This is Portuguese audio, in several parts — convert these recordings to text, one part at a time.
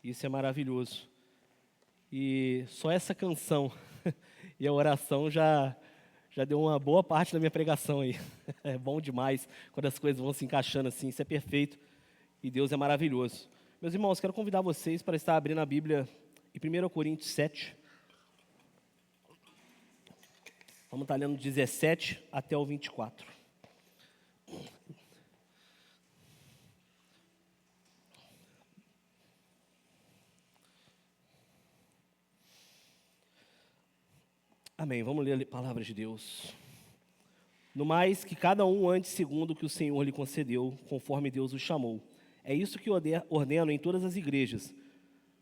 Isso é maravilhoso. E só essa canção e a oração já deu uma boa parte da minha pregação aí. É bom demais quando as coisas vão se encaixando assim, isso é perfeito e Deus é maravilhoso. Meus irmãos, quero convidar vocês para estar abrindo a Bíblia em 1 Coríntios 7. Vamos estar lendo 17 até o 24. Amém, vamos ler a palavra de Deus. No mais, que cada um ande segundo o que o Senhor lhe concedeu, conforme Deus o chamou. É isso que ordeno em todas as igrejas.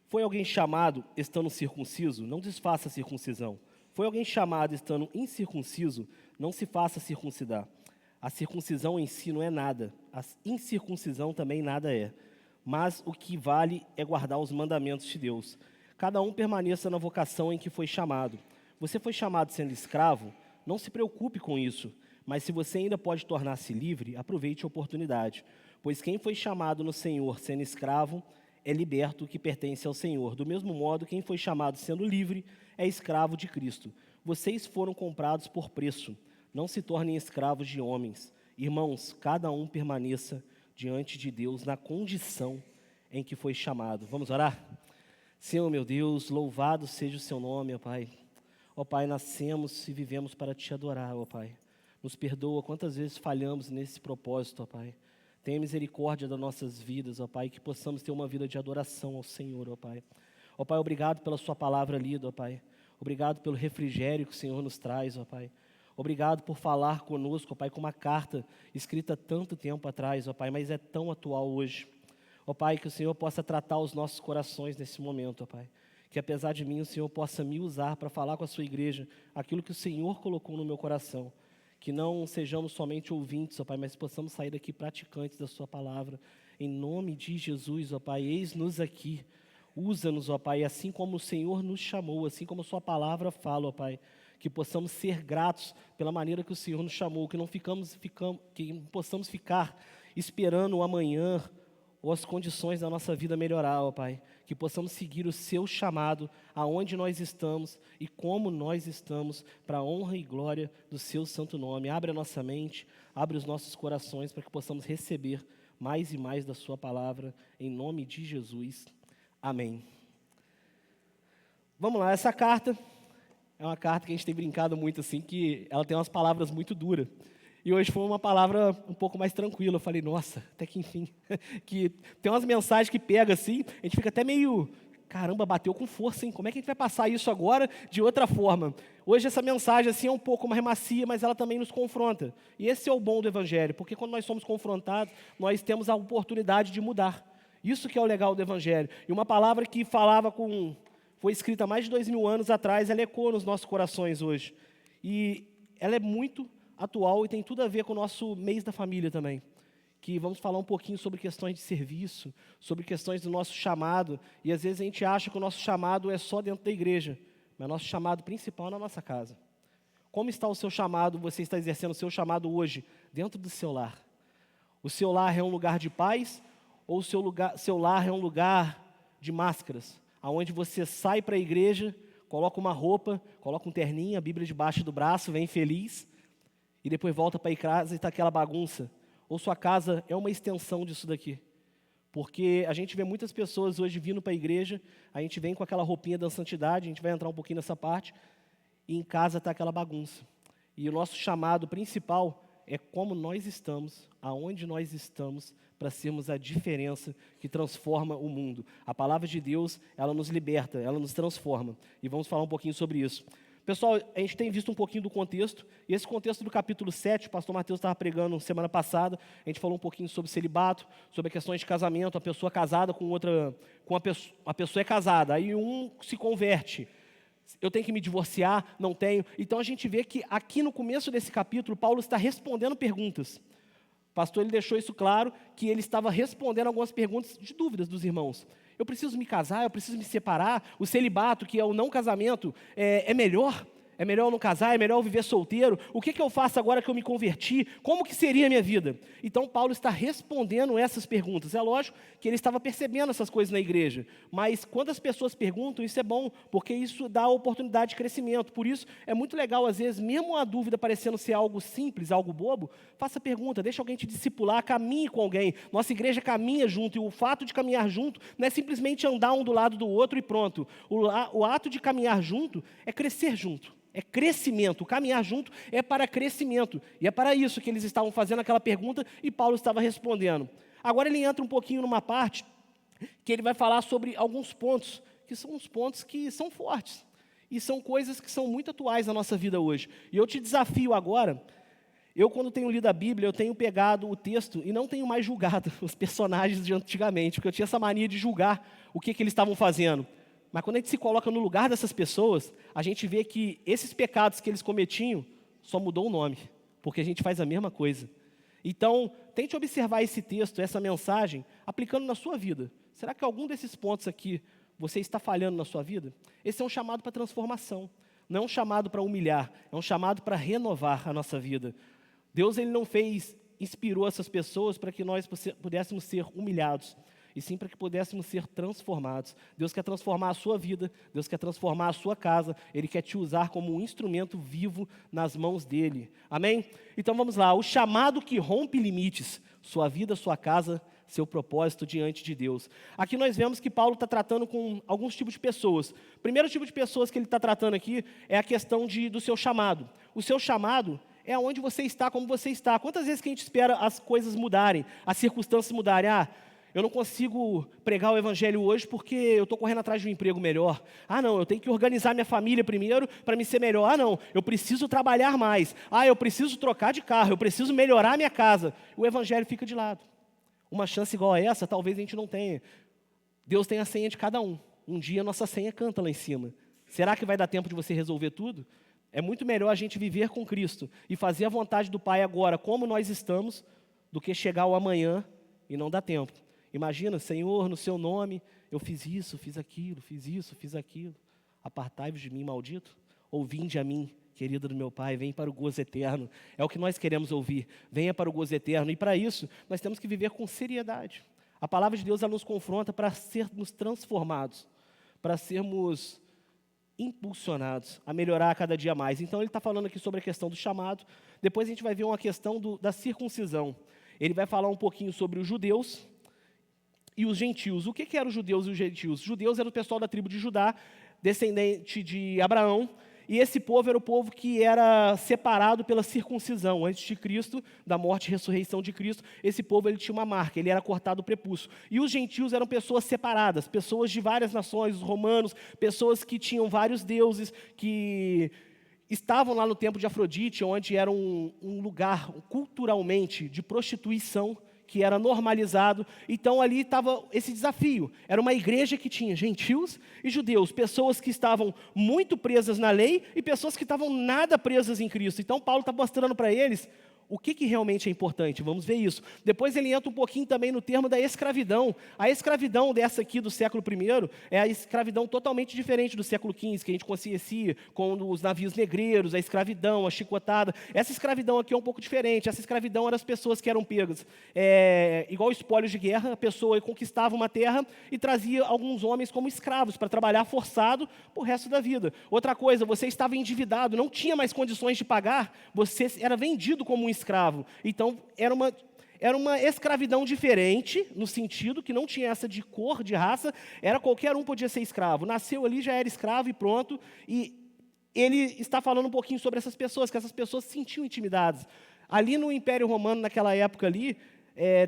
Foi alguém chamado estando circunciso? Não desfaça a circuncisão. Foi alguém chamado estando incircunciso? Não se faça circuncidar. A circuncisão em si não é nada, a incircuncisão também nada é. Mas o que vale é guardar os mandamentos de Deus. Cada um permaneça na vocação em que foi chamado. Você foi chamado sendo escravo? Não se preocupe com isso. Mas se você ainda pode tornar-se livre, aproveite a oportunidade. Pois quem foi chamado no Senhor sendo escravo é liberto que pertence ao Senhor. Do mesmo modo, quem foi chamado sendo livre é escravo de Cristo. Vocês foram comprados por preço. Não se tornem escravos de homens. Irmãos, cada um permaneça diante de Deus na condição em que foi chamado. Vamos orar? Senhor, meu Deus, louvado seja o seu nome, ó Pai. Ó Pai, nascemos e vivemos para te adorar, ó Pai. Nos perdoa quantas vezes falhamos nesse propósito, ó Pai. Tenha misericórdia das nossas vidas, ó Pai, que possamos ter uma vida de adoração ao Senhor, ó Pai. Ó Pai, obrigado pela sua palavra lida, ó Pai. Obrigado pelo refrigério que o Senhor nos traz, ó Pai. Obrigado por falar conosco, ó Pai, com uma carta escrita há tanto tempo atrás, ó Pai, mas é tão atual hoje. Ó Pai, que o Senhor possa tratar os nossos corações nesse momento, ó Pai. Que apesar de mim, o Senhor possa me usar para falar com a sua igreja aquilo que o Senhor colocou no meu coração. Que não sejamos somente ouvintes, ó Pai, mas possamos sair daqui praticantes da sua palavra. Em nome de Jesus, ó Pai, eis-nos aqui. Usa-nos, ó Pai, assim como o Senhor nos chamou, assim como a sua palavra fala, ó Pai. Que possamos ser gratos pela maneira que o Senhor nos chamou, que não possamos ficar esperando o amanhã ou as condições da nossa vida melhorar, ó Pai. Que possamos seguir o seu chamado, aonde nós estamos e como nós estamos, para a honra e glória do seu santo nome. Abre a nossa mente, abre os nossos corações, para que possamos receber mais e mais da sua palavra, em nome de Jesus. Amém. Vamos lá, essa carta é uma carta que a gente tem brincado muito assim, que ela tem umas palavras muito duras. E hoje foi uma palavra um pouco mais tranquila. Eu falei, nossa, até que enfim. Que tem umas mensagens que pega assim, a gente fica até meio, caramba, bateu com força, hein? Como é que a gente vai passar isso agora de outra forma? Hoje essa mensagem assim é um pouco mais macia, mas ela também nos confronta. E esse é o bom do Evangelho, porque quando nós somos confrontados, nós temos a oportunidade de mudar. Isso que é o legal do Evangelho. E uma palavra que foi escrita há mais de 2000 anos atrás, ela ecoa nos nossos corações hoje. E ela é muito atual e tem tudo a ver com o nosso mês da família também, que vamos falar um pouquinho sobre questões de serviço, sobre questões do nosso chamado, e às vezes a gente acha que o nosso chamado é só dentro da igreja, mas o nosso chamado principal é na nossa casa. Como está o seu chamado, você está exercendo o seu chamado hoje, dentro do seu lar? O seu lar é um lugar de paz, ou o seu lar é um lugar de máscaras, aonde você sai para a igreja, coloca uma roupa, coloca um terninho, a Bíblia debaixo do braço, vem feliz, e depois volta para ir casa e está aquela bagunça? Ou sua casa é uma extensão disso daqui? Porque a gente vê muitas pessoas hoje vindo para a igreja, a gente vem com aquela roupinha da santidade, a gente vai entrar um pouquinho nessa parte, e em casa está aquela bagunça. E o nosso chamado principal é como nós estamos, aonde nós estamos, para sermos a diferença que transforma o mundo. A palavra de Deus, ela nos liberta, ela nos transforma. E vamos falar um pouquinho sobre isso. Pessoal, a gente tem visto um pouquinho do contexto, e esse contexto do capítulo 7, o pastor Mateus estava pregando semana passada, a gente falou um pouquinho sobre celibato, sobre questões de casamento, a pessoa casada com outra, a pessoa é casada, aí um se converte, eu tenho que me divorciar, não tenho. Então a gente vê que aqui no começo desse capítulo, Paulo está respondendo perguntas. O pastor ele deixou isso claro, que ele estava respondendo algumas perguntas de dúvidas dos irmãos. Eu preciso me casar, eu preciso me separar, o celibato, que é o não casamento, é melhor? É melhor eu não casar? É melhor eu viver solteiro? O que eu faço agora que eu me converti? Como que seria a minha vida? Então, Paulo está respondendo essas perguntas. É lógico que ele estava percebendo essas coisas na igreja, mas quando as pessoas perguntam, isso é bom, porque isso dá oportunidade de crescimento. Por isso, é muito legal, às vezes, mesmo a dúvida parecendo ser algo simples, algo bobo, faça pergunta, deixa alguém te discipular, caminhe com alguém. Nossa igreja caminha junto, e o fato de caminhar junto não é simplesmente andar um do lado do outro e pronto. O ato de caminhar junto é crescer junto. É crescimento, caminhar junto é para crescimento. E é para isso que eles estavam fazendo aquela pergunta e Paulo estava respondendo. Agora ele entra um pouquinho numa parte que ele vai falar sobre alguns pontos, que são uns pontos que são fortes. E são coisas que são muito atuais na nossa vida hoje. E eu te desafio agora, eu quando tenho lido a Bíblia, eu tenho pegado o texto e não tenho mais julgado os personagens de antigamente, porque eu tinha essa mania de julgar o que eles estavam fazendo. Mas quando a gente se coloca no lugar dessas pessoas, a gente vê que esses pecados que eles cometiam só mudou o nome, porque a gente faz a mesma coisa. Então, tente observar esse texto, essa mensagem, aplicando na sua vida. Será que algum desses pontos aqui você está falhando na sua vida? Esse é um chamado para transformação, não é um chamado para humilhar, é um chamado para renovar a nossa vida. Deus ele não inspirou essas pessoas para que nós pudéssemos ser humilhados, e sim para que pudéssemos ser transformados. Deus quer transformar a sua vida, Deus quer transformar a sua casa, Ele quer te usar como um instrumento vivo nas mãos dEle. Amém? Então vamos lá, o chamado que rompe limites, sua vida, sua casa, seu propósito diante de Deus. Aqui nós vemos que Paulo está tratando com alguns tipos de pessoas. O primeiro tipo de pessoas que ele está tratando aqui é a questão do seu chamado. O seu chamado é onde você está, como você está. Quantas vezes que a gente espera as coisas mudarem, as circunstâncias mudarem? Eu não consigo pregar o evangelho hoje porque eu estou correndo atrás de um emprego melhor. Não, eu tenho que organizar minha família primeiro para me ser melhor. Não, eu preciso trabalhar mais. Eu preciso trocar de carro, eu preciso melhorar a minha casa. O evangelho fica de lado. Uma chance igual a essa, talvez a gente não tenha. Deus tem a senha de cada um. Um dia a nossa senha canta lá em cima. Será que vai dar tempo de você resolver tudo? É muito melhor a gente viver com Cristo e fazer a vontade do Pai agora, como nós estamos, do que chegar ao amanhã e não dar tempo. Imagina, Senhor, no seu nome, eu fiz isso, fiz aquilo, fiz isso, fiz aquilo. Apartai-vos de mim, maldito. Ou vinde a mim, querida do meu Pai, vem para o gozo eterno. É o que nós queremos ouvir. Venha para o gozo eterno. E para isso, nós temos que viver com seriedade. A palavra de Deus ela nos confronta para sermos transformados, para sermos impulsionados a melhorar a cada dia mais. Então, ele está falando aqui sobre a questão do chamado. Depois a gente vai ver uma questão da circuncisão. Ele vai falar um pouquinho sobre os judeus e os gentios. O que eram os judeus e os gentios? Os judeus eram o pessoal da tribo de Judá, descendente de Abraão, e esse povo era o povo que era separado pela circuncisão. Antes de Cristo, da morte e ressurreição de Cristo, esse povo ele tinha uma marca, ele era cortado o prepúcio. E os gentios eram pessoas separadas, pessoas de várias nações, os romanos, pessoas que tinham vários deuses, que estavam lá no templo de Afrodite, onde era um lugar culturalmente de prostituição, que era normalizado. Então ali estava esse desafio. Era uma igreja que tinha gentios e judeus, pessoas que estavam muito presas na lei e pessoas que estavam nada presas em Cristo. Então Paulo está mostrando para eles o que realmente é importante. Vamos ver isso. Depois ele entra um pouquinho também no termo da escravidão. A escravidão dessa aqui do século I é a escravidão totalmente diferente do século XV, que a gente conhecia com os navios negreiros, a escravidão, a chicotada. Essa escravidão aqui é um pouco diferente. Essa escravidão eram as pessoas que eram pegas. Igual espólios de guerra, a pessoa conquistava uma terra e trazia alguns homens como escravos para trabalhar forçado para o resto da vida. Outra coisa, você estava endividado, não tinha mais condições de pagar, você era vendido como um escravo. Então, era uma escravidão diferente, no sentido que não tinha essa de cor, de raça, era qualquer um podia ser escravo. Nasceu ali, já era escravo e pronto. E ele está falando um pouquinho sobre essas pessoas, que essas pessoas se sentiam intimidadas. Ali no Império Romano, naquela época ali,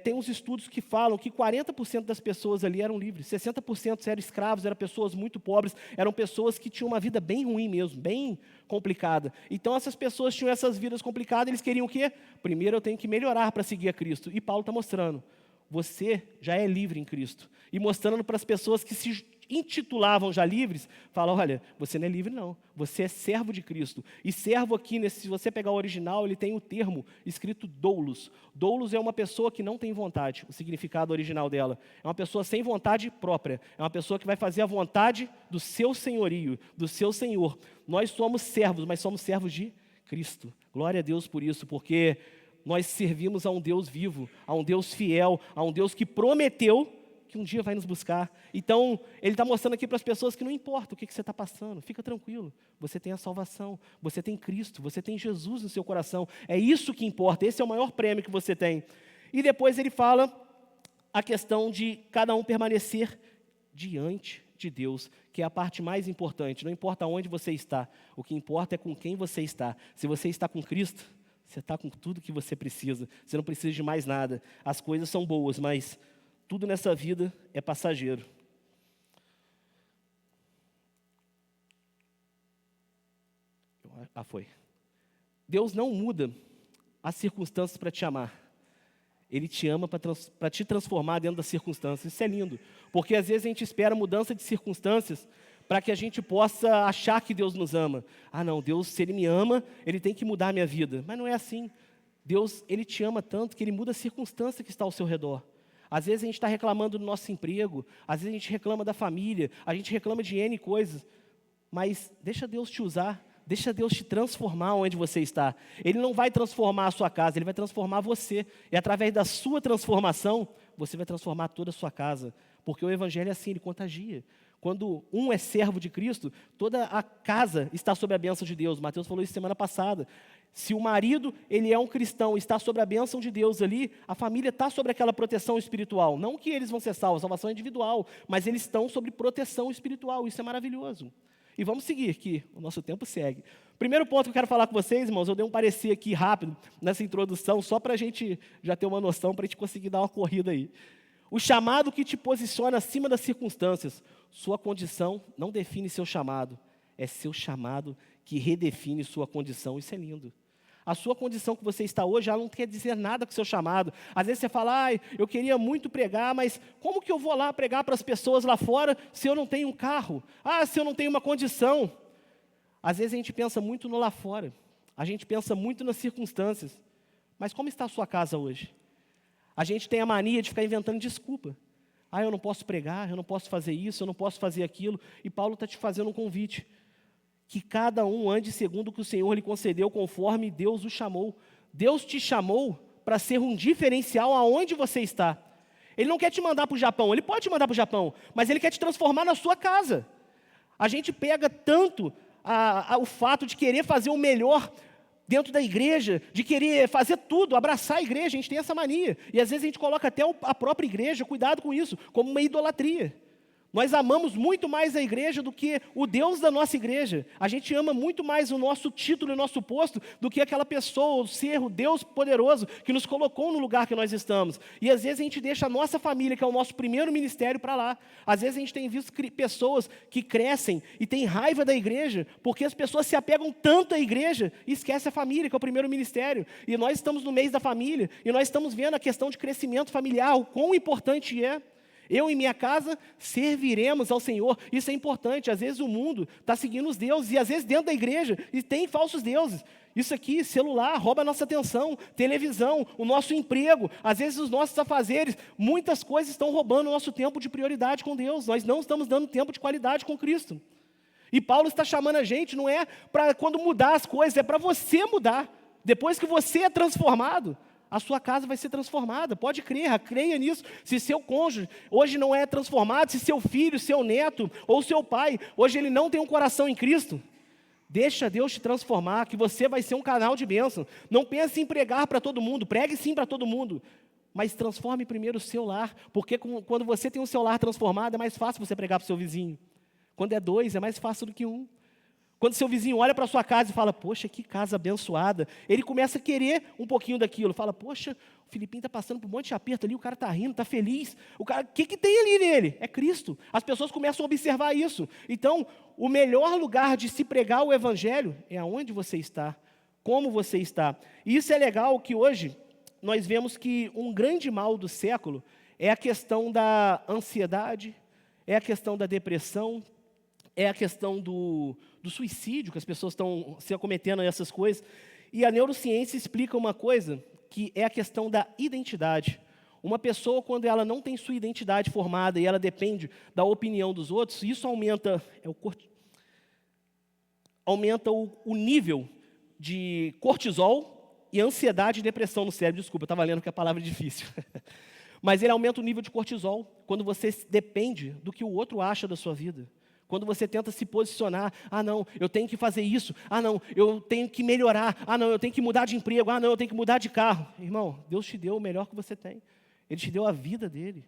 tem uns estudos que falam que 40% das pessoas ali eram livres, 60% eram escravos, eram pessoas muito pobres, eram pessoas que tinham uma vida bem ruim mesmo, bem complicada. Então essas pessoas tinham essas vidas complicadas, eles queriam o quê? Primeiro eu tenho que melhorar para seguir a Cristo. E Paulo está mostrando, você já é livre em Cristo. E mostrando para as pessoas que se intitulavam já livres, fala, olha, você não é livre não, você é servo de Cristo. E servo aqui, se você pegar o original, ele tem o termo escrito doulos. Doulos é uma pessoa que não tem vontade, o significado original dela. É uma pessoa sem vontade própria, é uma pessoa que vai fazer a vontade do seu senhorio, do seu Senhor. Nós somos servos, mas somos servos de Cristo. Glória a Deus por isso, porque nós servimos a um Deus vivo, a um Deus fiel, a um Deus que prometeu que um dia vai nos buscar. Então, ele está mostrando aqui para as pessoas que não importa o que você está passando, fica tranquilo, você tem a salvação, você tem Cristo, você tem Jesus no seu coração, é isso que importa, esse é o maior prêmio que você tem. E depois ele fala a questão de cada um permanecer diante de Deus, que é a parte mais importante, não importa onde você está, o que importa é com quem você está. Se você está com Cristo, você está com tudo que você precisa, você não precisa de mais nada, as coisas são boas, mas tudo nessa vida é passageiro. Foi. Deus não muda as circunstâncias para te amar. Ele te ama para te transformar dentro das circunstâncias. Isso é lindo, porque às vezes a gente espera mudança de circunstâncias para que a gente possa achar que Deus nos ama. Ah não, Deus, se Ele me ama, Ele tem que mudar a minha vida. Mas não é assim. Deus, Ele te ama tanto que Ele muda a circunstância que está ao seu redor. Às vezes a gente está reclamando do nosso emprego, às vezes a gente reclama da família, a gente reclama de N coisas, mas deixa Deus te usar, deixa Deus te transformar onde você está. Ele não vai transformar a sua casa, Ele vai transformar você, e através da sua transformação, você vai transformar toda a sua casa, porque o Evangelho é assim, ele contagia. Quando um é servo de Cristo, toda a casa está sob a bênção de Deus. Mateus falou isso semana passada. Se o marido, ele é um cristão, está sobre a bênção de Deus ali, a família está sobre aquela proteção espiritual. Não que eles vão ser salvos, salvação é individual, mas eles estão sobre proteção espiritual, isso é maravilhoso. E vamos seguir, que o nosso tempo segue. Primeiro ponto que eu quero falar com vocês, irmãos, eu dei um parecer aqui rápido, nessa introdução, só para a gente já ter uma noção, para a gente conseguir dar uma corrida aí. O chamado que te posiciona acima das circunstâncias, sua condição não define seu chamado, é seu chamado que redefine sua condição, isso é lindo. A sua condição que você está hoje, ela não quer dizer nada com o seu chamado. Às vezes você fala, eu queria muito pregar, mas como que eu vou lá pregar para as pessoas lá fora se eu não tenho um carro? Se eu não tenho uma condição? Às vezes a gente pensa muito no lá fora, a gente pensa muito nas circunstâncias. Mas como está a sua casa hoje? A gente tem a mania de ficar inventando desculpa. Eu não posso pregar, eu não posso fazer isso, eu não posso fazer aquilo. E Paulo está te fazendo um convite. Que cada um ande segundo o que o Senhor lhe concedeu, conforme Deus o chamou. Deus te chamou para ser um diferencial aonde você está. Ele não quer te mandar para o Japão, Ele pode te mandar para o Japão, mas Ele quer te transformar na sua casa. A gente pega tanto o fato de querer fazer o melhor dentro da igreja, de querer fazer tudo, abraçar a igreja, a gente tem essa mania. E às vezes a gente coloca até a própria igreja, cuidado com isso, como uma idolatria. Nós amamos muito mais a igreja do que o Deus da nossa igreja. A gente ama muito mais o nosso título e o nosso posto do que aquela pessoa, o ser, o Deus poderoso que nos colocou no lugar que nós estamos. E às vezes a gente deixa a nossa família, que é o nosso primeiro ministério, para lá. Às vezes a gente tem visto pessoas que crescem e têm raiva da igreja, porque as pessoas se apegam tanto à igreja e esquecem a família, que é o primeiro ministério. E nós estamos no mês da família, e nós estamos vendo a questão de crescimento familiar, o quão importante é. Eu e minha casa serviremos ao Senhor. Isso é importante. Às vezes o mundo está seguindo os deuses. E às vezes dentro da igreja e tem falsos deuses. Isso aqui, celular, rouba a nossa atenção. Televisão, o nosso emprego. Às vezes os nossos afazeres. Muitas coisas estão roubando o nosso tempo de prioridade com Deus. Nós não estamos dando tempo de qualidade com Cristo. E Paulo está chamando a gente, não é para quando mudar as coisas, é para você mudar. Depois que você é transformado, a sua casa vai ser transformada, pode crer, creia nisso. Se seu cônjuge hoje não é transformado, se seu filho, seu neto ou seu pai, hoje ele não tem um coração em Cristo, deixa Deus te transformar, que você vai ser um canal de bênção. Não pense em pregar para todo mundo, pregue sim para todo mundo, mas transforme primeiro o seu lar, porque quando você tem um seu lar transformado, é mais fácil você pregar para o seu vizinho. Quando é dois, é mais fácil do que um. Quando seu vizinho olha para a sua casa e fala, poxa, que casa abençoada, ele começa a querer um pouquinho daquilo. Fala, poxa, o Filipinho está passando por um monte de aperto ali, o cara está rindo, está feliz. O que tem ali nele? É Cristo. As pessoas começam a observar isso. Então, o melhor lugar de se pregar o Evangelho é aonde você está, como você está. E isso é legal que hoje nós vemos que um grande mal do século É a questão da ansiedade, é a questão da depressão, é a questão do suicídio, que as pessoas estão se acometendo a essas coisas. E a neurociência explica uma coisa, que é a questão da identidade. Uma pessoa, quando ela não tem sua identidade formada e ela depende da opinião dos outros, isso aumenta o nível de cortisol e ansiedade e depressão no cérebro. Desculpa, eu estava lendo que a palavra é difícil. Mas ele aumenta o nível de cortisol quando você depende do que o outro acha da sua vida. Quando você tenta se posicionar, não, eu tenho que fazer isso, não, eu tenho que melhorar, não, eu tenho que mudar de emprego, não, eu tenho que mudar de carro. Irmão, Deus te deu o melhor que você tem. Ele te deu a vida dele.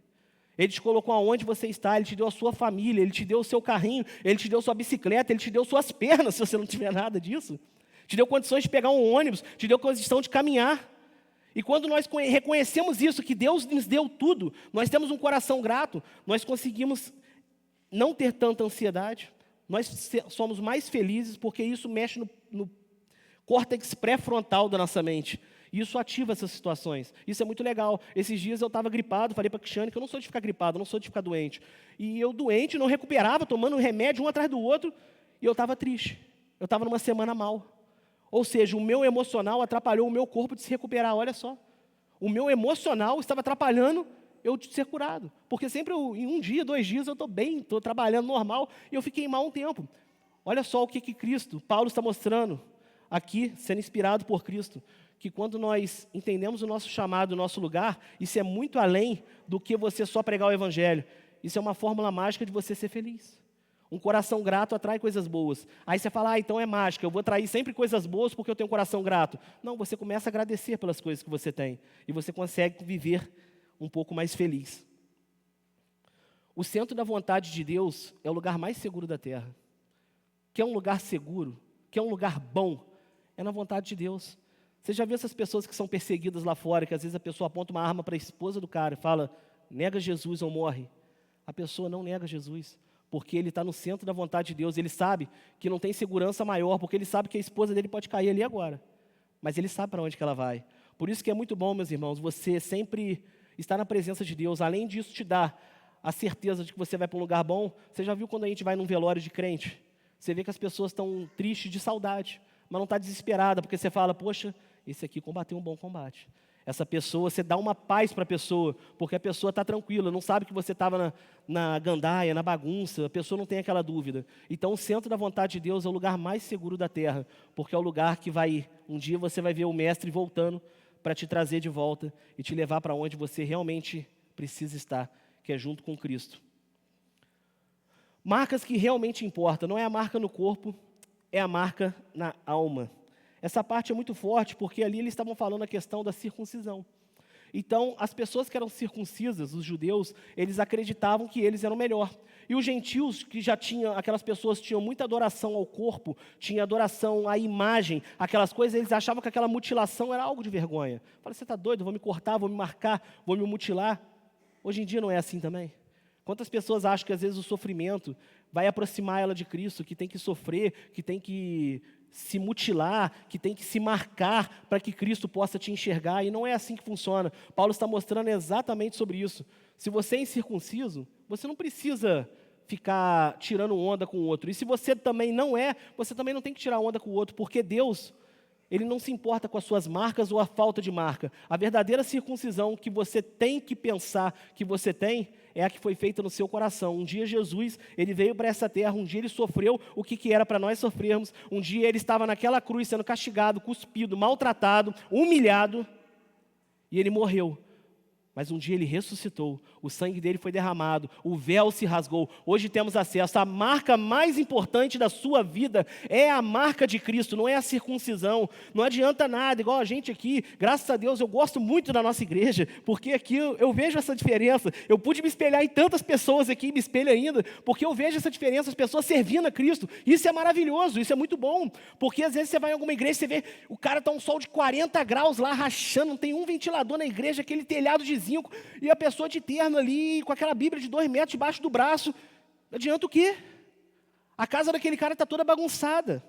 Ele te colocou aonde você está, Ele te deu a sua família, Ele te deu o seu carrinho, Ele te deu sua bicicleta, Ele te deu suas pernas, se você não tiver nada disso. Te deu condições de pegar um ônibus, te deu condição de caminhar. E quando nós reconhecemos isso, que Deus nos deu tudo, nós temos um coração grato, nós conseguimos não ter tanta ansiedade, nós somos mais felizes, porque isso mexe no córtex pré-frontal da nossa mente. E isso ativa essas situações. Isso é muito legal. Esses dias eu estava gripado, falei para a Cristiane que eu não sou de ficar gripado, eu não sou de ficar doente. E eu doente, não recuperava, tomando remédio um atrás do outro, e eu estava triste. Eu estava numa semana mal. Ou seja, o meu emocional atrapalhou o meu corpo de se recuperar, olha só. O meu emocional estava atrapalhando eu de ser curado. Porque sempre em um dia, 2 dias, eu estou bem, estou trabalhando normal, e eu fiquei mal um tempo. Olha só o que Cristo, Paulo está mostrando aqui, sendo inspirado por Cristo, que quando nós entendemos o nosso chamado, o nosso lugar, isso é muito além do que você só pregar o Evangelho. Isso é uma fórmula mágica de você ser feliz. Um coração grato atrai coisas boas. Aí você fala, então é mágica, eu vou atrair sempre coisas boas porque eu tenho um coração grato. Não, você começa a agradecer pelas coisas que você tem. E você consegue viver um pouco mais feliz. O centro da vontade de Deus é o lugar mais seguro da terra. Quer um lugar seguro? Quer um lugar bom? É na vontade de Deus. Você já viu essas pessoas que são perseguidas lá fora, que às vezes a pessoa aponta uma arma para a esposa do cara e fala, nega Jesus ou morre. A pessoa não nega Jesus, porque ele está no centro da vontade de Deus. Ele sabe que não tem segurança maior, porque ele sabe que a esposa dele pode cair ali agora. Mas ele sabe para onde que ela vai. Por isso que é muito bom, meus irmãos, você sempre estar na presença de Deus. Além disso, te dá a certeza de que você vai para um lugar bom. Você já viu quando a gente vai num velório de crente? Você vê que as pessoas estão tristes de saudade, mas não está desesperada, porque você fala, poxa, esse aqui combateu um bom combate. Essa pessoa, você dá uma paz para a pessoa, porque a pessoa está tranquila, não sabe que você estava na gandaia, na bagunça, a pessoa não tem aquela dúvida. Então, o centro da vontade de Deus é o lugar mais seguro da terra, porque é o lugar que um dia você vai ver o Mestre voltando para te trazer de volta e te levar para onde você realmente precisa estar, que é junto com Cristo. Marcas que realmente importam, não é a marca no corpo, é a marca na alma. Essa parte é muito forte, porque ali eles estavam falando a questão da circuncisão. Então, as pessoas que eram circuncisas, os judeus, eles acreditavam que eles eram melhor. E os gentios, que já tinham, aquelas pessoas tinham muita adoração ao corpo, tinha adoração à imagem, aquelas coisas, eles achavam que aquela mutilação era algo de vergonha. Fala, você está doido? Vou me cortar, vou me marcar, vou me mutilar. Hoje em dia não é assim também. Quantas pessoas acham que às vezes o sofrimento vai aproximar ela de Cristo, que tem que sofrer, que tem que se mutilar, que tem que se marcar para que Cristo possa te enxergar, e não é assim que funciona. Paulo está mostrando exatamente sobre isso. Se você é incircunciso, você não precisa ficar tirando onda com o outro. E se você também não é, você também não tem que tirar onda com o outro, porque Deus, Ele não se importa com as suas marcas ou a falta de marca. A verdadeira circuncisão que você tem que pensar que você tem, é a que foi feita no seu coração. Um dia Jesus, Ele veio para essa terra, um dia Ele sofreu o que era para nós sofrermos, um dia Ele estava naquela cruz sendo castigado, cuspido, maltratado, humilhado, e Ele morreu. Mas um dia Ele ressuscitou, o sangue dele foi derramado, o véu se rasgou, hoje temos acesso. A marca mais importante da sua vida é a marca de Cristo, não é a circuncisão. Não adianta nada, igual a gente aqui, graças a Deus eu gosto muito da nossa igreja, porque aqui eu vejo essa diferença. Eu pude me espelhar em tantas pessoas aqui, me espelho ainda, porque eu vejo essa diferença, as pessoas servindo a Cristo. Isso é maravilhoso, isso é muito bom, porque às vezes você vai em alguma igreja e você vê, o cara está um sol de 40 graus lá, rachando, não tem um ventilador na igreja, aquele telhado de zinco, e a pessoa de terno ali, com aquela Bíblia de 2 metros debaixo do braço. Adianta o quê? A casa daquele cara está toda bagunçada.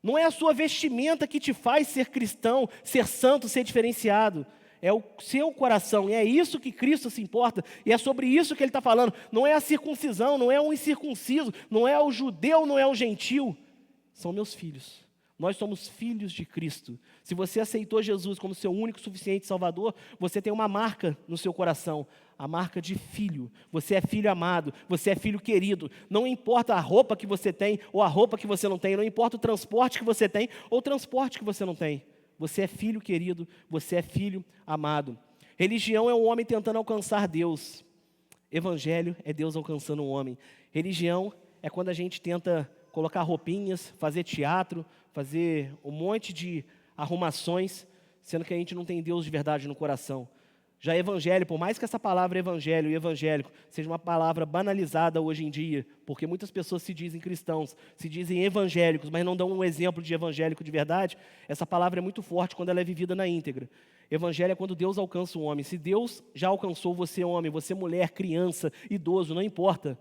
Não é a sua vestimenta que te faz ser cristão, ser santo, ser diferenciado. é o seu coração, e é isso que Cristo se importa, e é sobre isso que ele está falando. Não é a circuncisão, não é o incircunciso, não é o judeu, não é o gentil, são meus filhos. Nós somos filhos de Cristo. Se você aceitou Jesus como seu único e suficiente Salvador, você tem uma marca no seu coração, a marca de filho. Você é filho amado, você é filho querido. Não importa a roupa que você tem ou a roupa que você não tem, não importa o transporte que você tem ou o transporte que você não tem. Você é filho querido, você é filho amado. Religião é um homem tentando alcançar Deus. Evangelho é Deus alcançando um homem. Religião é quando a gente tenta colocar roupinhas, fazer teatro, fazer um monte de arrumações, sendo que a gente não tem Deus de verdade no coração. Já evangelho, por mais que essa palavra evangelho e evangélico seja uma palavra banalizada hoje em dia, porque muitas pessoas se dizem cristãos, se dizem evangélicos, mas não dão um exemplo de evangélico de verdade, essa palavra é muito forte quando ela é vivida na íntegra. Evangelho é quando Deus alcança um homem. Se Deus já alcançou você, homem, você mulher, criança, idoso, não importa.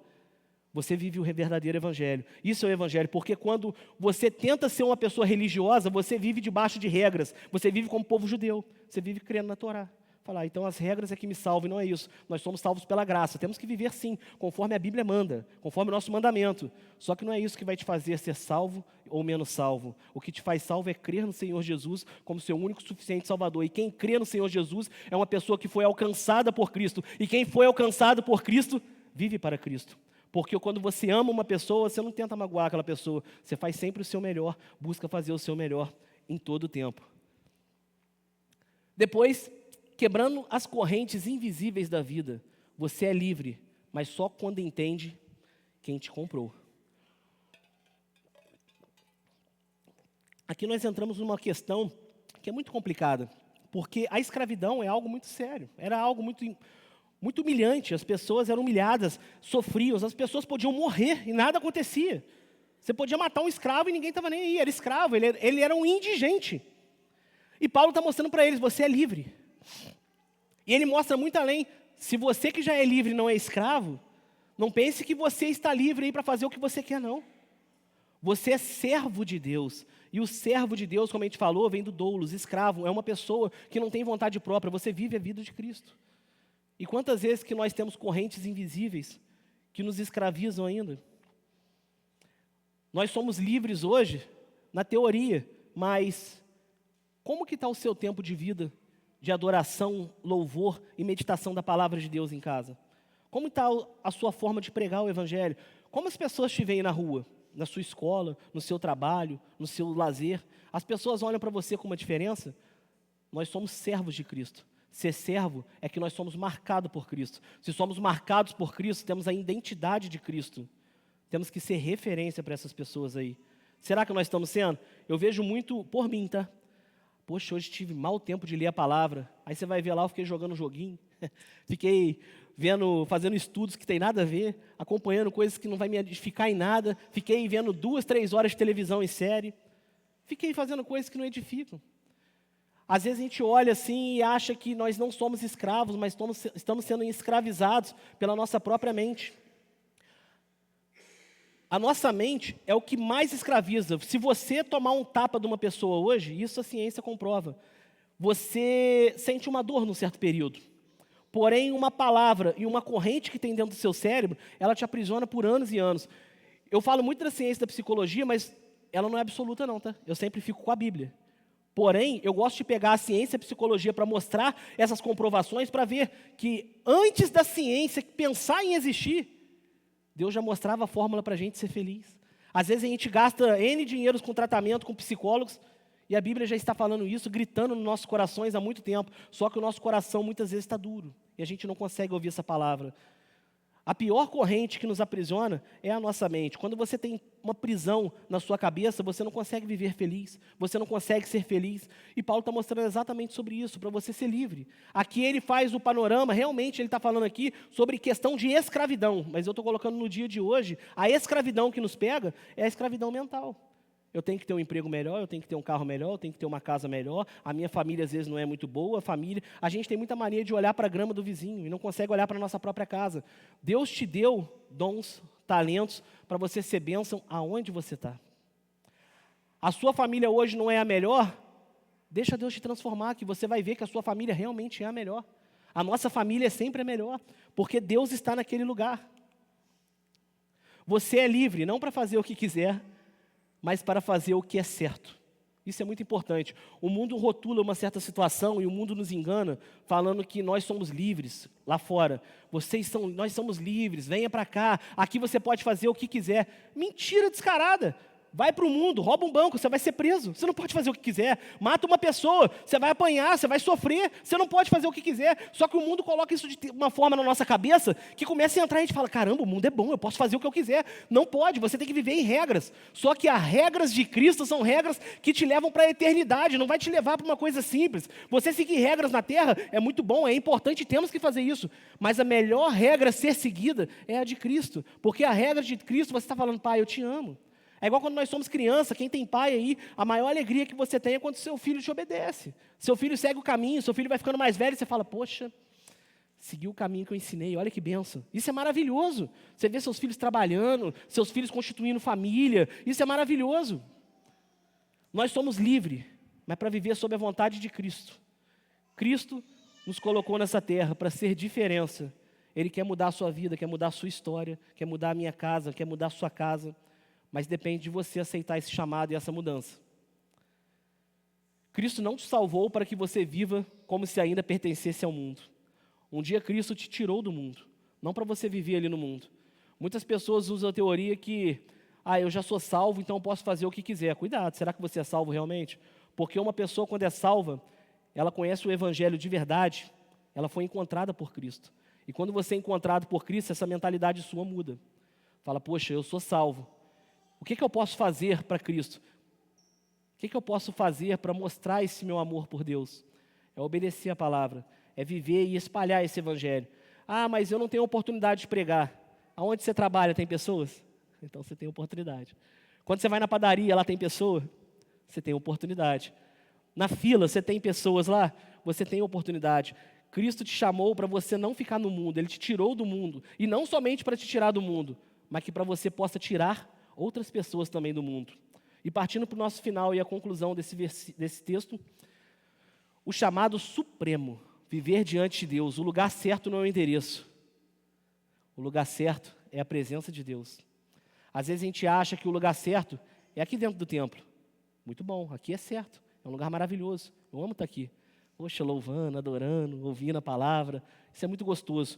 Você vive o verdadeiro evangelho. Isso é o evangelho, porque quando você tenta ser uma pessoa religiosa, você vive debaixo de regras. Você vive como povo judeu. Você vive crendo na Torá. Falar, então as regras é que me salvam, e não é isso. Nós somos salvos pela graça. Temos que viver sim, conforme a Bíblia manda, conforme o nosso mandamento. Só que não é isso que vai te fazer ser salvo ou menos salvo. O que te faz salvo é crer no Senhor Jesus como seu único e suficiente Salvador. E quem crê no Senhor Jesus é uma pessoa que foi alcançada por Cristo. E quem foi alcançado por Cristo, vive para Cristo. Porque quando você ama uma pessoa, você não tenta magoar aquela pessoa. Você faz sempre o seu melhor, busca fazer o seu melhor em todo o tempo. Depois, quebrando as correntes invisíveis da vida, você é livre, mas só quando entende quem te comprou. Aqui nós entramos numa questão que é muito complicada, porque a escravidão é algo muito sério, era algo muito humilhante, as pessoas eram humilhadas, sofriam, as pessoas podiam morrer e nada acontecia. Você podia matar um escravo e ninguém estava nem aí, era escravo, ele era um indigente. E Paulo está mostrando para eles, você é livre. E ele mostra muito além, se você que já é livre não é escravo, não pense que você está livre aí para fazer o que você quer, não. Você é servo de Deus, e o servo de Deus, como a gente falou, vem do doulos, escravo, é uma pessoa que não tem vontade própria, você vive a vida de Cristo. E quantas vezes que nós temos correntes invisíveis que nos escravizam ainda? Nós somos livres hoje, na teoria, mas como que está o seu tempo de vida, de adoração, louvor e meditação da palavra de Deus em casa? Como está a sua forma de pregar o Evangelho? Como as pessoas te veem na rua, na sua escola, no seu trabalho, no seu lazer? As pessoas olham para você com uma diferença? Nós somos servos de Cristo. Ser servo é que nós somos marcados por Cristo. Se somos marcados por Cristo, temos a identidade de Cristo. Temos que ser referência para essas pessoas aí. Será que nós estamos sendo? Eu vejo muito por mim, tá? Poxa, hoje tive mau tempo de ler a palavra. Aí você vai ver lá, eu fiquei jogando joguinho. Fiquei fazendo estudos que tem nada a ver, acompanhando coisas que não vai me edificar em nada. Fiquei vendo 2, 3 horas de televisão em série. Fiquei fazendo coisas que não edificam. Às vezes a gente olha assim e acha que nós não somos escravos, mas estamos sendo escravizados pela nossa própria mente. A nossa mente é o que mais escraviza. Se você tomar um tapa de uma pessoa hoje, isso a ciência comprova, você sente uma dor num certo período. Porém, uma palavra e uma corrente que tem dentro do seu cérebro, ela te aprisiona por anos e anos. Eu falo muito da ciência da psicologia, mas ela não é absoluta não, tá? Eu sempre fico com a Bíblia. Porém, eu gosto de pegar a ciência e a psicologia para mostrar essas comprovações, para ver que antes da ciência pensar em existir, Deus já mostrava a fórmula para a gente ser feliz. Às vezes a gente gasta N dinheiros com tratamento, com psicólogos, e a Bíblia já está falando isso, gritando nos nossos corações há muito tempo. Só que o nosso coração muitas vezes está duro, e a gente não consegue ouvir essa palavra. A pior corrente que nos aprisiona é a nossa mente. Quando você tem uma prisão na sua cabeça, você não consegue viver feliz, você não consegue ser feliz. E Paulo está mostrando exatamente sobre isso, para você ser livre. Aqui ele faz o panorama, realmente ele está falando aqui sobre questão de escravidão, mas eu estou colocando no dia de hoje, a escravidão que nos pega é a escravidão mental. Eu tenho que ter um emprego melhor, eu tenho que ter um carro melhor, eu tenho que ter uma casa melhor, a minha família às vezes não é muito boa, a gente tem muita mania de olhar para a grama do vizinho e não consegue olhar para a nossa própria casa. Deus te deu dons, talentos, para você ser bênção aonde você está. A sua família hoje não é a melhor, Deixa Deus te transformar, que você vai ver que a sua família realmente é a melhor. A nossa família é sempre a melhor, porque Deus está naquele lugar. Você é livre, não para fazer o que quiser, mas para fazer o que é certo. Isso é muito importante. O mundo rotula uma certa situação e o mundo nos engana, falando que nós somos livres lá fora. Nós somos livres, venha para cá, aqui você pode fazer o que quiser. Mentira descarada. Vai para o mundo, rouba um banco, você vai ser preso. Você não pode fazer o que quiser. Mata uma pessoa, você vai apanhar, você vai sofrer. Você não pode fazer o que quiser. Só que o mundo coloca isso de uma forma na nossa cabeça que começa a entrar e a gente fala, caramba, o mundo é bom, eu posso fazer o que eu quiser. Não pode, você tem que viver em regras. Só que as regras de Cristo são regras que te levam para a eternidade, não vai te levar para uma coisa simples. Você seguir regras na terra é muito bom, é importante, temos que fazer isso. Mas a melhor regra a ser seguida é a de Cristo. Porque a regra de Cristo, você está falando, pai, eu te amo. É igual quando nós somos criança, quem tem pai aí, a maior alegria que você tem é quando seu filho te obedece. Seu filho segue o caminho, seu filho vai ficando mais velho e você fala, poxa, seguiu o caminho que eu ensinei, olha que bênção. Isso é maravilhoso. Você vê seus filhos trabalhando, seus filhos constituindo família, isso é maravilhoso. Nós somos livres, mas para viver sob a vontade de Cristo. Cristo nos colocou nessa terra para ser diferença. Ele quer mudar a sua vida, quer mudar a sua história, quer mudar a minha casa, quer mudar a sua casa. Mas depende de você aceitar esse chamado e essa mudança. Cristo não te salvou para que você viva como se ainda pertencesse ao mundo. Um dia Cristo te tirou do mundo, não para você viver ali no mundo. Muitas pessoas usam a teoria que, eu já sou salvo, então eu posso fazer o que quiser. Cuidado, será que você é salvo realmente? Porque uma pessoa, quando é salva, ela conhece o Evangelho de verdade, ela foi encontrada por Cristo. E quando você é encontrado por Cristo, essa mentalidade sua muda. Fala, poxa, eu sou salvo. O que eu posso fazer para Cristo? O que eu posso fazer para mostrar esse meu amor por Deus? É obedecer a palavra, é viver e espalhar esse evangelho. Mas eu não tenho oportunidade de pregar. Aonde você trabalha tem pessoas? Então você tem oportunidade. Quando você vai na padaria, lá tem pessoa? Você tem oportunidade. Na fila, você tem pessoas lá? Você tem oportunidade. Cristo te chamou para você não ficar no mundo, Ele te tirou do mundo. E não somente para te tirar do mundo, mas que para você possa tirar outras pessoas também do mundo. E partindo para o nosso final e a conclusão desse texto, o chamado supremo, viver diante de Deus. O lugar certo não é o endereço. O lugar certo é a presença de Deus. Às vezes a gente acha que o lugar certo é aqui dentro do templo. Muito bom, aqui é certo, é um lugar maravilhoso. Eu amo estar aqui. Poxa, louvando, adorando, ouvindo a palavra. Isso é muito gostoso.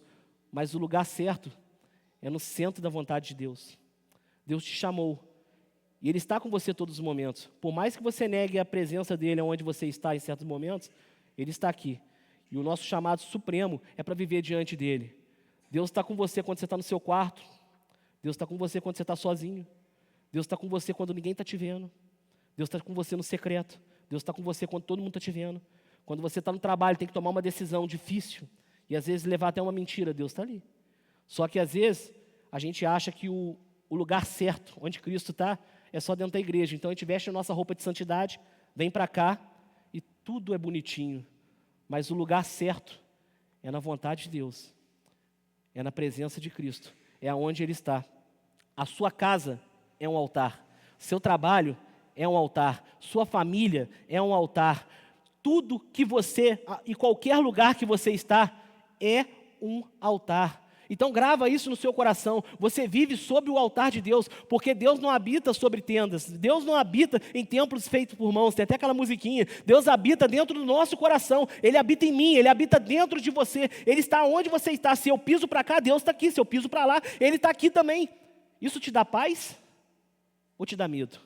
Mas o lugar certo é no centro da vontade de Deus. Deus te chamou, e Ele está com você todos os momentos. Por mais que você negue a presença dEle onde você está em certos momentos, Ele está aqui. E o nosso chamado supremo é para viver diante dEle. Deus está com você quando você está no seu quarto. Deus está com você quando você está sozinho. Deus está com você quando ninguém está te vendo. Deus está com você no secreto. Deus está com você quando todo mundo está te vendo. Quando você está no trabalho, tem que tomar uma decisão difícil. E às vezes levar até uma mentira, Deus está ali. Só que às vezes a gente acha que o lugar certo, onde Cristo está, é só dentro da igreja. Então a gente veste a nossa roupa de santidade, vem para cá e tudo é bonitinho. Mas o lugar certo é na vontade de Deus, é na presença de Cristo, é aonde Ele está. A sua casa é um altar, seu trabalho é um altar, sua família é um altar. Tudo que você, e qualquer lugar que você está, é um altar. Então grava isso no seu coração, você vive sob o altar de Deus, porque Deus não habita sobre tendas, Deus não habita em templos feitos por mãos, tem até aquela musiquinha, Deus habita dentro do nosso coração, Ele habita em mim, Ele habita dentro de você, Ele está onde você está. Se eu piso para cá, Deus está aqui, se eu piso para lá, Ele está aqui também. Isso te dá paz ou te dá medo?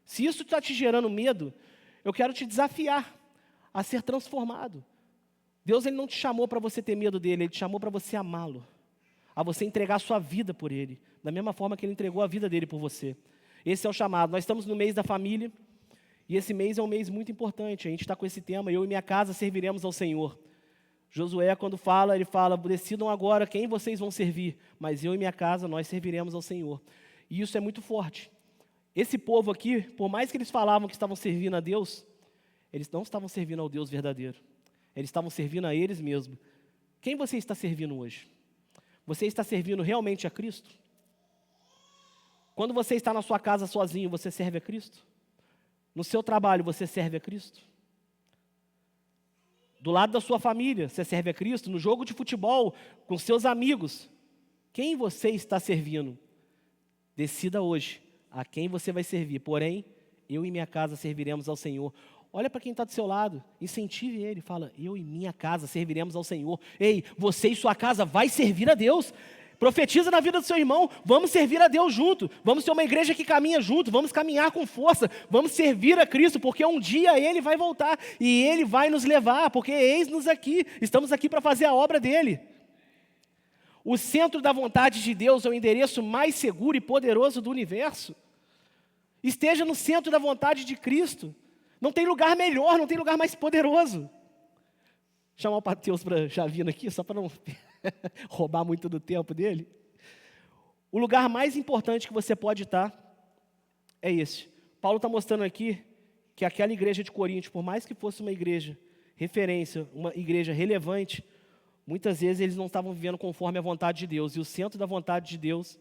Se isso está te gerando medo, eu quero te desafiar a ser transformado. Deus, Ele não te chamou para você ter medo dEle, Ele te chamou para você amá-lo, a você entregar a sua vida por Ele, da mesma forma que Ele entregou a vida dEle por você. Esse é o chamado. Nós estamos no mês da família, e esse mês é um mês muito importante. A gente está com esse tema, eu e minha casa serviremos ao Senhor. Josué, quando fala, ele fala, decidam agora quem vocês vão servir, mas eu e minha casa, nós serviremos ao Senhor. E isso é muito forte. Esse povo aqui, por mais que eles falavam que estavam servindo a Deus, eles não estavam servindo ao Deus verdadeiro. Eles estavam servindo a eles mesmos. Quem você está servindo hoje? Você está servindo realmente a Cristo? Quando você está na sua casa sozinho, você serve a Cristo? No seu trabalho, você serve a Cristo? Do lado da sua família, você serve a Cristo? No jogo de futebol, com seus amigos, quem você está servindo? Decida hoje a quem você vai servir. Porém, eu e minha casa serviremos ao Senhor. Olha para quem está do seu lado, incentive ele, fala, eu e minha casa serviremos ao Senhor. Ei, você e sua casa vai servir a Deus. Profetiza na vida do seu irmão, vamos servir a Deus junto, vamos ter uma igreja que caminha junto, vamos caminhar com força, vamos servir a Cristo, porque um dia Ele vai voltar e Ele vai nos levar, porque eis-nos aqui, estamos aqui para fazer a obra dEle. O centro da vontade de Deus é o endereço mais seguro e poderoso do universo. Esteja no centro da vontade de Cristo. Não tem lugar melhor, não tem lugar mais poderoso. Chamar o Mateus para já vir aqui, só para não roubar muito do tempo dele. O lugar mais importante que você pode estar é esse. Paulo está mostrando aqui que aquela igreja de Corinto, por mais que fosse uma igreja referência, uma igreja relevante, muitas vezes eles não estavam vivendo conforme a vontade de Deus. E o centro da vontade de Deus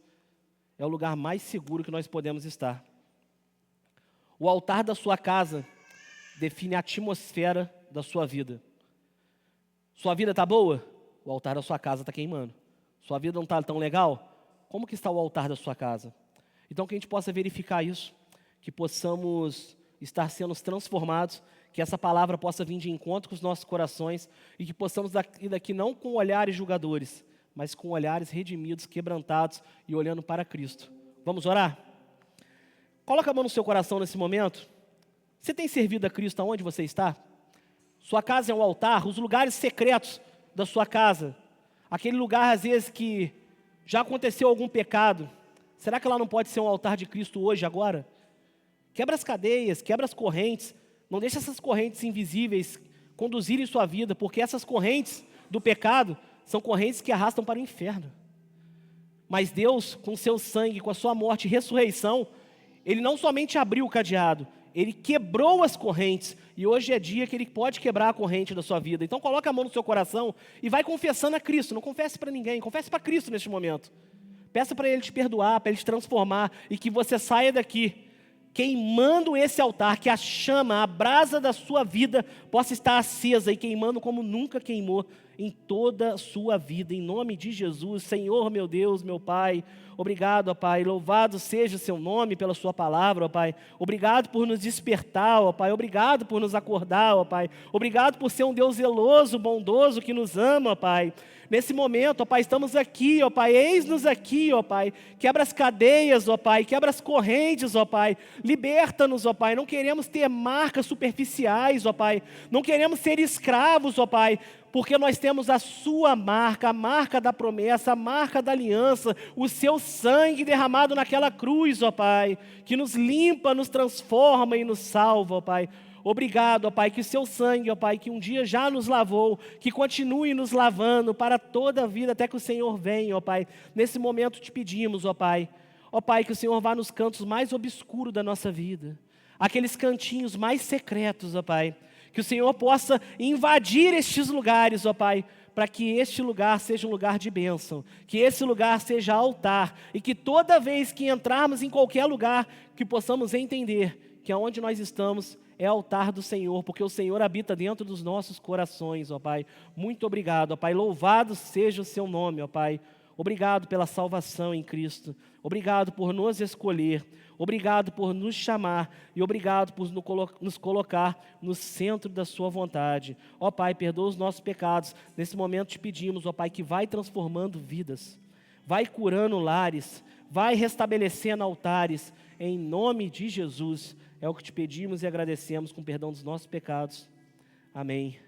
é o lugar mais seguro que nós podemos estar. O altar da sua casa define a atmosfera da sua vida. Sua vida está boa? O altar da sua casa está queimando. Sua vida não está tão legal? Como que está o altar da sua casa? Então que a gente possa verificar isso, que possamos estar sendo transformados, que essa palavra possa vir de encontro com os nossos corações e que possamos ir daqui não com olhares julgadores, mas com olhares redimidos, quebrantados e olhando para Cristo. Vamos orar? Coloca a mão no seu coração nesse momento. Você tem servido a Cristo aonde você está? Sua casa é um altar, os lugares secretos da sua casa, aquele lugar às vezes que já aconteceu algum pecado, será que lá não pode ser um altar de Cristo hoje, agora? Quebra as cadeias, quebra as correntes, não deixe essas correntes invisíveis conduzirem sua vida, porque essas correntes do pecado são correntes que arrastam para o inferno. Mas Deus, com seu sangue, com a sua morte e ressurreição, Ele não somente abriu o cadeado, Ele quebrou as correntes, e hoje é dia que Ele pode quebrar a corrente da sua vida. Então coloca a mão no seu coração e vai confessando a Cristo. Não confesse para ninguém, confesse para Cristo neste momento. Peça para Ele te perdoar, para Ele te transformar, e que você saia daqui queimando esse altar, que a chama, a brasa da sua vida possa estar acesa e queimando como nunca queimou em toda a sua vida, em nome de Jesus. Senhor, meu Deus, meu Pai, obrigado, ó Pai, louvado seja o seu nome pela sua palavra, ó Pai, obrigado por nos despertar, ó Pai, obrigado por nos acordar, ó Pai, obrigado por ser um Deus zeloso, bondoso, que nos ama, ó Pai. Nesse momento, ó Pai, estamos aqui, ó Pai, eis-nos aqui, ó Pai, quebra as cadeias, ó Pai, quebra as correntes, ó Pai, liberta-nos, ó Pai, não queremos ter marcas superficiais, ó Pai, não queremos ser escravos, ó Pai, porque nós temos a sua marca, a marca da promessa, a marca da aliança, o seu sangue derramado naquela cruz, ó Pai, que nos limpa, nos transforma e nos salva, ó Pai. Obrigado, ó Pai, que o seu sangue, ó Pai, que um dia já nos lavou, que continue nos lavando para toda a vida, até que o Senhor venha, ó Pai. Nesse momento te pedimos, ó Pai, que o Senhor vá nos cantos mais obscuros da nossa vida, aqueles cantinhos mais secretos, ó Pai, que o Senhor possa invadir estes lugares, ó Pai, para que este lugar seja um lugar de bênção, que esse lugar seja altar, e que toda vez que entrarmos em qualquer lugar, que possamos entender que aonde nós estamos é altar do Senhor, porque o Senhor habita dentro dos nossos corações, ó Pai. Muito obrigado, ó Pai, louvado seja o seu nome, ó Pai. Obrigado pela salvação em Cristo, obrigado por nos escolher, obrigado por nos chamar e obrigado por nos colocar no centro da sua vontade. Ó Pai, perdoa os nossos pecados. Nesse momento te pedimos, ó Pai, que vai transformando vidas, vai curando lares, vai restabelecendo altares, em nome de Jesus. É o que te pedimos e agradecemos com perdão dos nossos pecados. Amém.